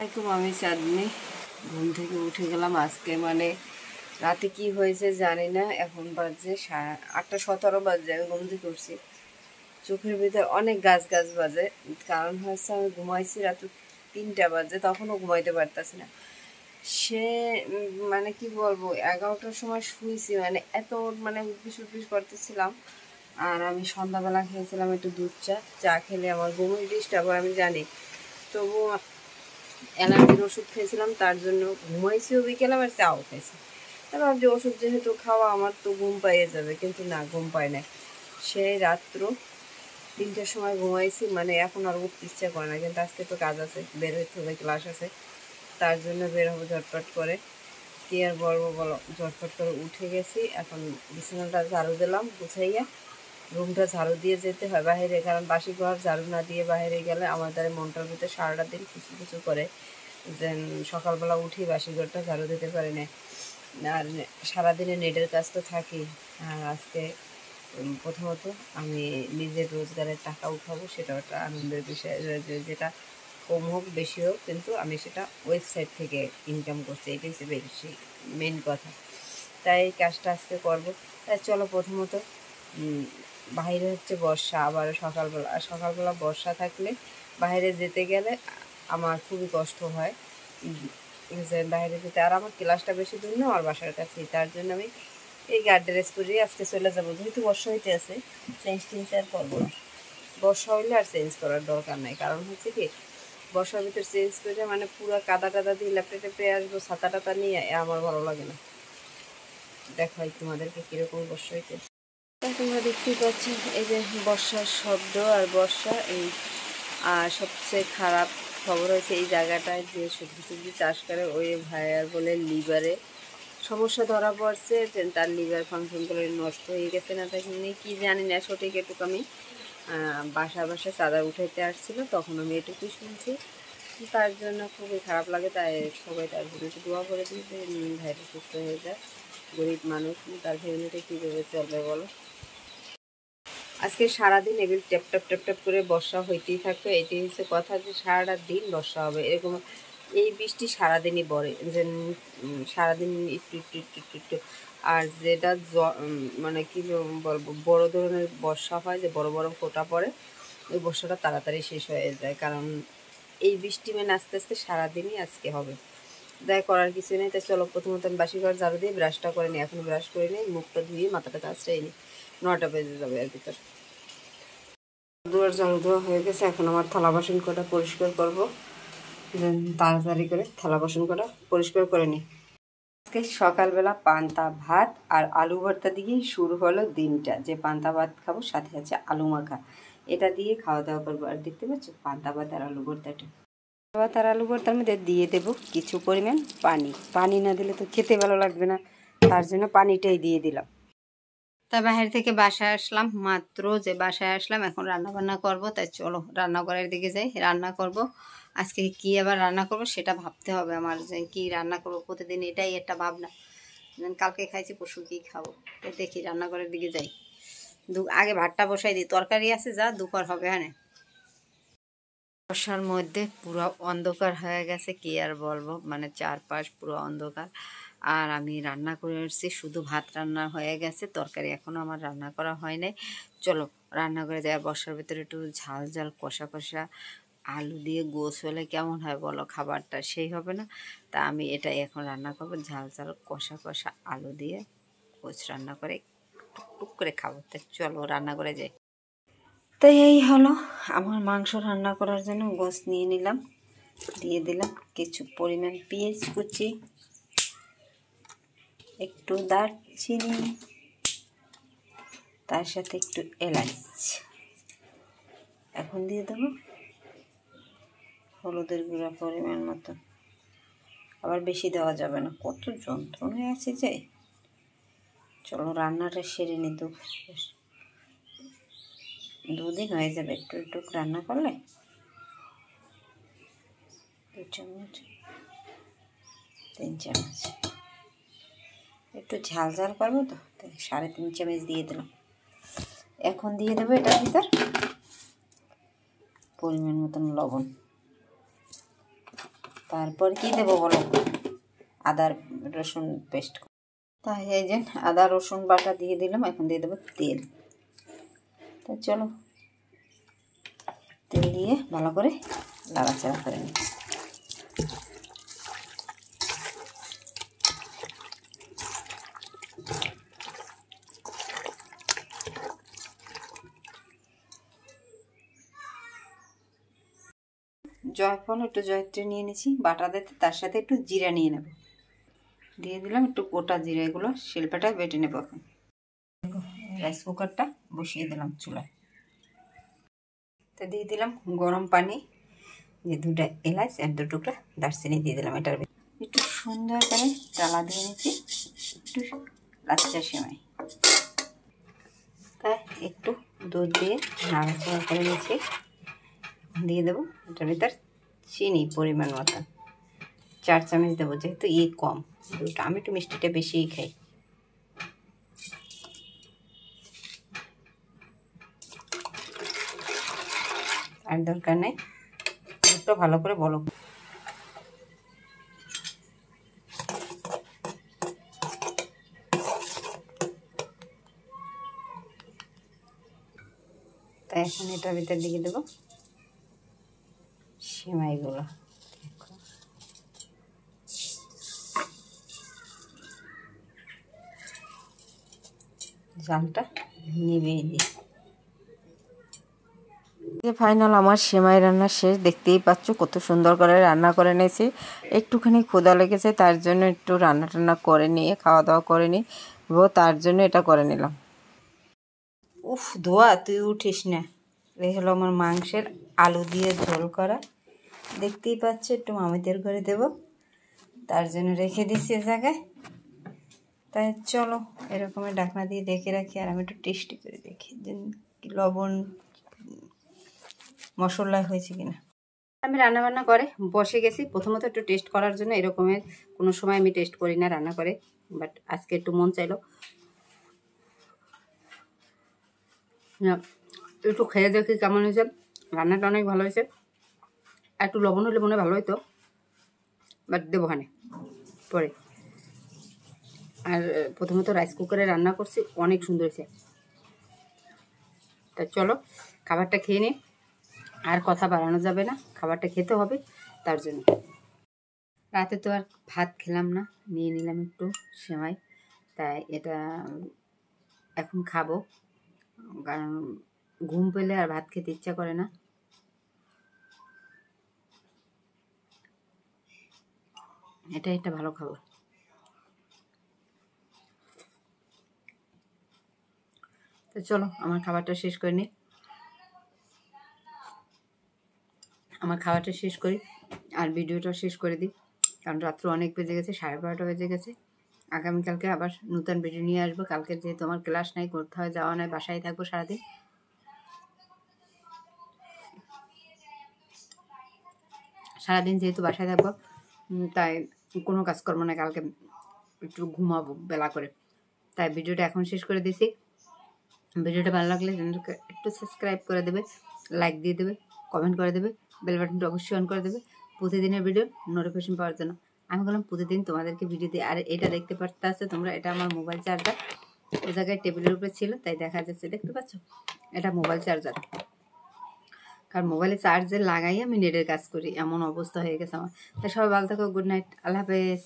আমি চাঁদনি ঘুম থেকে উঠে গেলাম আজকে, মানে রাতে কি হয়েছে জানি না। এখন বাজে 8:17 বাজে, আমি ঘুম থেকে উঠছি, চোখের ভিতরে অনেক গাছ গাছ বাজে। কারণ হচ্ছে আমি ঘুমাইছি রাত 3টা বাজে, তখনও ঘুমাইতে পারতেছি না। সে মানে কি বলবো, 11টার সময় শুয়েছি, মানে এত মানে উদ্ভিস করতেছিলাম। আর আমি সন্ধ্যাবেলা খেয়েছিলাম একটু দুধ চা খেলে আমার ঘুমের ডিস্টার্ব হয় আমি জানি, তবু অ্যালার্জির ওষুধ খেয়েছিলাম, তার জন্য ঘুমাইছিও বিকেলে, আবার চাও খেয়েছি। তারপর যে ওষুধ যেহেতু খাওয়া, আমার তো ঘুম পাইয়ে যাবে, কিন্তু না, ঘুম পায় না। সেই রাত্র 3টার সময় ঘুমাইছি, মানে এখন আর উঠতে ইচ্ছা করে না। কিন্তু আজকে তো কাজ আছে, বের হইতে হবে, ক্লাস আছে, তার জন্য বের হবো ঝটপট করে। কি আর বলবো বলো, ঝটপট করে উঠে গেছি। এখন বিছানাটা ঝাড়ু দিলাম গুছাইয়া, রুমটা ঝাড়ু দিয়ে যেতে হয় বাইরে, কারণ বাসি ঘর ঝাড়ু না দিয়ে বাইরে গেলে আমাদের মনটার ভিতরে সারাটা দিন কিছু কিছু করে, যে সকালবেলা উঠি বাসি ঘরটা ঝাড়ু দিতে পারি না। আর সারাদিনে নেটের কাজ তো থাকি। আর আজকে প্রথমত আমি নিজের রোজগারের টাকা উঠাবো, সেটা একটা আনন্দের বিষয়। যেটা কম হোক বেশি হোক, কিন্তু আমি সেটা ওয়েবসাইট থেকে ইনকাম করছি, এটাই হচ্ছে বেশি মেন কথা। তাই এই কাজটা আজকে করবো। তাই চলো, প্রথমত বাইরে হচ্ছে বর্ষা, আবার সকালবেলা বর্ষা থাকলে বাইরে যেতে গেলে আমার খুবই কষ্ট হয় যে বাইরে যেতে। আর আমার ক্লাসটা বেশি দূর না আমার বাসার কাছেই, তার জন্য আমি এই গার্ড ড্রেস পরে আজকে চলে যাবো। যেহেতু বর্ষা হইতে আছে, চেঞ্জ আর করবো না। বর্ষা হইলে আর চেঞ্জ করার দরকার নাই, কারণ হচ্ছে কি, বর্ষার ভিতরে চেঞ্জ করে মানে পুরো কাদা টাদা দিয়ে ল্যাপটে টেপে আসবো, ছাতা টাতা নিয়ে, আমার ভালো লাগে না। দেখাই তোমাদেরকে কীরকম বর্ষা হইতে। তোমরা দেখতেই পাচ্ছ এই যে বর্ষার শব্দ আর বর্ষা। এই আর সবচেয়ে খারাপ খবর হয়েছে এই জায়গাটায় যে সবজি চাষ করে ওই ভাইয়ার বলে লিভারে সমস্যা ধরা পড়ছে, যে তার লিভার ফাংশনগুলো নষ্ট হয়ে গেছে না, তাই কি জানি না সঠিক। এটুকু আমি বাসায় চাঁদা উঠাইতে আসছিল, তখন আমি এটুকুই শুনছি। তার জন্য খুবই খারাপ লাগে। তাই সবাই তার জন্য একটু দোয়া করে দিই যে ভাইটা সুস্থ হয়ে যায়। গরিব মানুষ, তার ফ্যামিলিটা কীভাবে চলবে বলো। আজকে সারাদিন এগুলো ট্যাপ ট্যাপ ট্যাপ ট্যাপ করে বর্ষা হইতেই থাকবে। এটি হচ্ছে কথা, যে সারাটা দিন বর্ষা হবে এরকম। এই বৃষ্টি সারাদিনই পড়ে, যে সারাদিন একটু একটু একটু একটু একটু। আর যেটা মানে কি বলবো, বড় ধরনের বর্ষা হয়, যে বড় বড় ফোঁটা পড়ে, ওই বর্ষাটা তাড়াতাড়ি শেষ হয়ে যায়। কারণ এই বৃষ্টি মানে আস্তে আস্তে সারাদিনই আজকে হবে। দেয় করার কিছু নেই। তাই চলো, প্রথমত আমি বাসি ঘর ঝাড়ু দিয়ে ব্রাশটা করে নিই। এখন ব্রাশ করে নিই, মুখটা ধুয়ে মাথাটা কাজটাই নিই, 9টা বেজে যাবে এর ভিতর। দুয়ার ঝাড়ু দেওয়া হয়ে গেছে, এখন আমার থালা বাসন কটা পরিষ্কার করবো। তাড়াতাড়ি করে থালা বাসন কটা পরিষ্কার করে নিই। আজকে সকালবেলা পান্তা ভাত আর আলু ভর্তা দিয়েই শুরু হলো দিনটা। যে পান্তা ভাত খাবো, সাথে আছে আলু মাখা, এটা দিয়ে খাওয়া দাওয়া করবো। আর দেখতে পাচ্ছ পান্তা ভাত আর আলু ভর্তাটা। ভাত আর আলু ভর্তার মধ্যে দিয়ে দেবো কিছু পরিমাণ পানি। পানি না দিলে তো খেতে ভালো লাগবে না, তার জন্য পানিটাই দিয়ে দিলাম। তা বাইরে থেকে বাসায় আসলাম মাত্র, যে বাসায় আসলাম এখন রান্না বান্না করবো। তাই চলো রান্নাঘরের দিকে যাই, রান্না করব। আজকে কি আবার রান্না করব সেটা ভাবতে হবে আমার, যে কি রান্না করব। প্রতিদিন এটাই একটা ভাবনা, কালকে খাইছি পরশু কি খাবো। তো দেখি রান্নাঘরের দিকে যাই, আগে ভাতটা বসাই দিই, তরকারি আছে যা দুপুর হবে। হ্যাঁ, বর্ষার মধ্যে পুরো অন্ধকার হয়ে গেছে, কি আর বলবো, মানে চারপাশ পুরো অন্ধকার। আর আমি রান্না করে এসেছি, শুধু ভাত রান্না হয়ে গেছে, তরকারি এখনও আমার রান্না করা হয় নাই। চলো রান্না করে যাই। বর্ষার ভিতরে একটু ঝাল ঝাল কষা কষা আলু দিয়ে গোছ হলে কেমন হয় বলো, খাবারটা সেই হবে না? তা আমি এটাই এখন রান্না করবো, ঝাল ঝাল কষা কষা আলু দিয়ে গোছ রান্না করে টুকটুক করে খাবো। তাই চলো রান্না করে যাই। তাই এই হলো আমার মাংস রান্না করার জন্য গোছ নিয়ে নিলাম, দিয়ে দিলাম কিছু পরিমাণ পেঁয়াজ কুচি, একটু দারচিনি, তার সাথে একটু এলাচ। এখন দিয়ে দেবো হলুদের গুঁড়া পরিমাণ মতো, আবার বেশি দেওয়া যাবে না, কত যন্ত্রণায় আছে যে। চলো রান্নাটা সেরে নিই, দুদিন হয়ে যাবে একটু একটু রান্না করলে। 2 চামচ 3 চামচ, একটু ঝাল ঝাল করবো তো, তাই 3.5 চামচ দিয়ে দিলাম। এখন দিয়ে দেবো এটার ভিতর পরিমাণ মতন লবণ, তারপর কি দেবো বলো, আদা রসুন পেস্ট। তাই এই যে আদা রসুন বাটা দিয়ে দিলাম। এখন দিয়ে দেবো তেল। তা চলো তেল দিয়ে ভালো করে নাড়াচাড়া করে নিই। জয়ফল একটু জয়ত্রী নিয়ে নিয়েছি বাটা দিতে, তার সাথে একটু জিরা নিয়ে নেব, দিয়ে দিলাম একটু গোটা জিরা। এগুলো শিল্পাটায় বেটে নেব। এখন রাইস কুকারটা বসিয়ে দিলাম চুলায়। তো দিয়ে দিলাম গরম পানি, যে 2টা এলাচ আর 2 টুকরা দারচিনি দিয়ে দিলাম। এটার একটু সুন্দর করে জ্বালা দিয়ে নিচ্ছি, একটু লাচ্চা সেমাই। তাই একটু দুধ দিয়ে নাড়াচাড়া করে নিচ্ছি। দিয়ে দেবো এটার ভিতর চিনি পরিমাণ মতো, 4 চামচ দেবো, যেহেতু কম দুধটা। আমি একটু মিষ্টিটা বেশিই খাই। আর দরকার নেই, দুধটা ভালো করে বলো। তাই এখন এটার ভিতর দিয়ে দেবো সেমাইগুলো। জালটা নিভিয়ে দিই। ফাইনাল আমার সেমাই রান্না শেষ। দেখতেই পাচ্ছ কত সুন্দর করে রান্না করে নিয়েছি। একটুখানি ক্ষুধা লেগেছে, তার জন্য একটু রান্না টান্না করে নিয়ে খাওয়া দাওয়া করে নিই, তার জন্য এটা করে নিলাম। উফ ধোয়া, তুই উঠিস না। এই হলো আমার মাংসের আলু দিয়ে ঝোল করা। দেখতেই পাচ্ছ একটু মামিদের ঘরে দেব, তার জন্য রেখে দিচ্ছি এ জায়গায়। তাই চলো এরকমের ঢাকনা দিয়ে রেখে রাখি, আর আমি একটু টেস্টি করে দেখি যে লবণ মশলা হয়েছে কিনা। আমি রান্নাবান্না করে বসে গেছি। প্রথমত একটু টেস্ট করার জন্য। এরকমের কোনো সময় আমি টেস্ট করি না রান্না করে, বাট আজকে একটু মন চাইলো, একটু খেয়ে দেখি কেমন হয়েছে। রান্নাটা অনেক ভালো হয়েছে। একটু লবণ হলে মনে ভালো হতো, বাট দেবো হানে পরে। আর প্রথমত রাইস কুকারে রান্না করছি, অনেক সুন্দর হয়েছে। তা চলো খাবারটা খেয়ে নিই, আর কথা বাড়ানো যাবে না, খাবারটা খেতে হবে। তার জন্য রাতে তো আর ভাত খেলাম না, নিয়ে নিলাম একটু সেমাই। তাই এটা এখন খাবো, কারণ ঘুম পেলে আর ভাত খেতে ইচ্ছা করে না। এটা একটা ভালো খাবার। তো চলো আমার খাবারটা শেষ করে নিই। আমার খাবারটা শেষ করি আর ভিডিওটা শেষ করে দিই, কারণ রাত্র অনেক বেজে গেছে, 12:30 বেজে গেছে। আগামীকালকে আবার নতুন ভিডিও নিয়ে আসবো। কালকে যেহেতু আমার ক্লাস নাই, করতে হয়, যাওয়া নাই, বাসায় থাকবো সারাদিন। সারাদিন যেহেতু বাসায় থাকবো, তাই কোনো কাজকর্ম না, কালকে একটু ঘুমাবো বেলা করে। তাই ভিডিওটা এখন শেষ করে দিছি। ভিডিওটা ভালো লাগলে চ্যানেলকে একটু সাবস্ক্রাইব করে দেবে, লাইক দিয়ে দেবে, কমেন্ট করে দেবে, বেল বাটনটা অবশ্যই অন করে দেবে প্রতিদিনের ভিডিও নোটিফিকেশন পাওয়ার জন্য। আমি বললাম প্রতিদিন তোমাদেরকে ভিডিও দিই। আর এটা দেখতে পারতে তোমরা, এটা আমার মোবাইল চার্জার। ওই জায়গায় টেবিলের উপরে ছিল, তাই দেখা যাচ্ছে, দেখতে পাচ্ছ? এটা মোবাইল চার্জার। কারণ মোবাইলে চার্জে লাগাই আমি নেটের কাজ করি, এমন অবস্থা হয়ে গেছে আমার। তাই সবাই ভালো থাকো, গুড নাইট, আল্লাহ হাফেজ।